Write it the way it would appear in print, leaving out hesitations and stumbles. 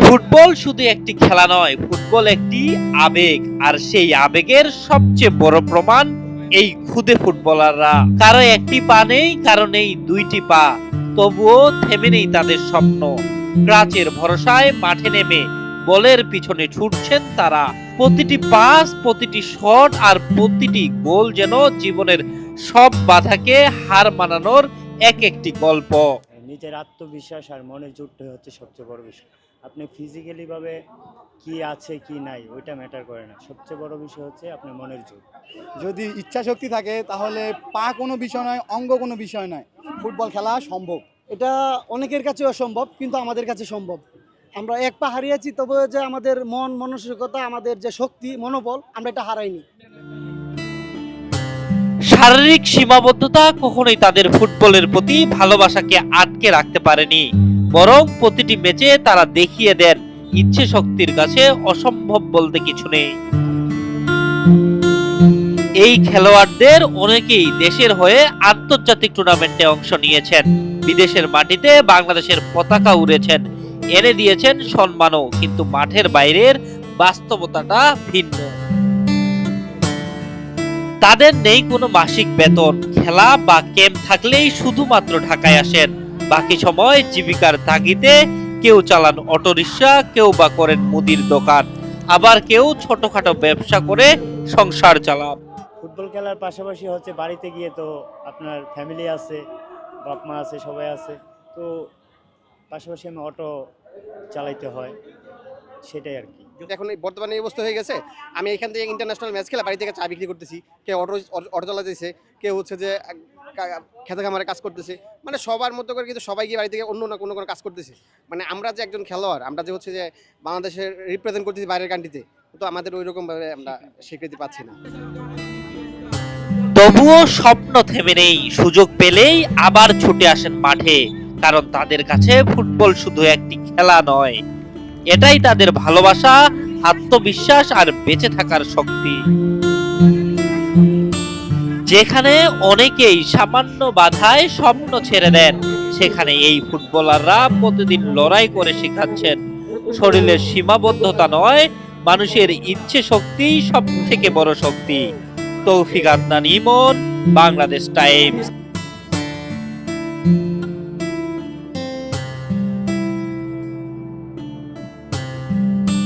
Football শুধু একটি খেলা নয়, ফুটবল একটি আবেগ। আর সেই আবেগের সবচেয়ে বড় প্রমাণ এই খুদে ফুটবলাররা। কারো একটি পা নেই, কারো নেই দুইটি পা, তবুও থেমে নেই তাদের স্বপ্ন। ক্রাচের ভরসায় মাঠে নেমে বলের পিছনে ছুটছেন তারা। প্রতিটি পাস, প্রতিটি শট আর প্রতিটি গোল যেন জীবনের সব বাধাকে হার মানানোর এক একটি গল্প। নিজের আত্মবিশ্বাস আর মনের জোরটাই হচ্ছে সবচেয়ে বড় বিষয়। আপনি ফিজিক্যালি ভাবে কি আছে কি নাই ওইটা ম্যাটার করে না, সবচেয়ে বড় বিষয় হচ্ছে আপনার মনের জোর। যদি ইচ্ছা শক্তি থাকে তাহলে পা কোনো বিষয় নয়, অঙ্গ কোনো বিষয় নয়, ফুটবল খেলা সম্ভব। এটা অনেকের কাছে অসম্ভব, কিন্তু আমাদের কাছে সম্ভব। আমরা এক পা হারিয়েছি, তবে যে আমাদের মন মানসিকতা, আমাদের যে শক্তি মনোবল, আমরা এটা হারাইনি। শারীরিক সীমাবদ্ধতা কখনোই তাদের ফুটবলের প্রতি ভালোবাসাকে আটকে রাখতে পারেনি, বরং প্রতিটি ম্যাচে তারা দেখিয়ে দেন ইচ্ছে শক্তির কাছে অসম্ভব বলতে কিছু নেই। এই খেলোয়াড়দের অনেকেই দেশের হয়ে আন্তর্জাতিক টুর্নামেন্টে অংশ নিয়েছেন, বিদেশের মাটিতে বাংলাদেশের পতাকা উড়েছেন, এনে দিয়েছেন সম্মানও। কিন্তু মাঠের বাইরের বাস্তবতাটা ভিন্ন। তাদের নেই কোনো মাসিক বেতন, খেলা বা ক্যাম্প থাকলেই শুধুমাত্র ঢাকায় আসেন। বাকি সময় জীবিকার তাগিদে কেউ চালান অটোরিকশা, কেউ বা করেন মুদির দোকান, আবার কেউ ছোটখাটো ব্যবসা করে সংসার চালান। ফুটবল খেলার পাশাপাশি হচ্ছে বাড়িতে গিয়ে তো আপনার ফ্যামিলি আছে, বাপ মা আছে, সবাই আছে, তো পাশাপাশি আমি অটো চালাইতে হয়, সেটাই আর কি। এখন এই বর্তমানে এই অবস্থা হয়ে গেছে, আমি এখান থেকে ইন্টারন্যাশনাল ম্যাচ খেলা বাড়ি থেকে চা বিক্রি করতেছি, কেউ অটো চালাতেছে, কেউ হচ্ছে যে খেতে খামারে কাজ করতেছে, মানে সবার মতো করে কিন্তু সবাই গিয়ে বাড়ি থেকে অন্য না কোনো কাজ করতেছে। মানে আমরা যে একজন খেলোয়াড়, আমরা যে হচ্ছে যে বাংলাদেশের রিপ্রেজেন্ট করতেছি বাইরের কান্ট্রিতে, তো আমাদের ওই রকমভাবে আমরা স্বীকৃতি পাচ্ছি না। তবুও স্বপ্ন থেমে নেই, সুযোগ পেলেই আবার ছুটে আসেন মাঠে, কারণ তাদের কাছে ফুটবল শুধু একটি খেলা নয়, এটাই তাদের ভালোবাসা, আত্মবিশ্বাস আর বেঁচে থাকার শক্তি। যেখানে অনেকেই সামান্য বাধায় স্বপ্ন ছেড়ে দেন, সেখানে এই ফুটবলাররা প্রতিদিন লড়াই করে শেখাচ্ছেন শরীরের সীমাবদ্ধতা নয়, মানুষের ইচ্ছে শক্তি সব থেকে বড় শক্তি। তৌফিক আদনান ইমন, বাংলাদেশ টাইমস।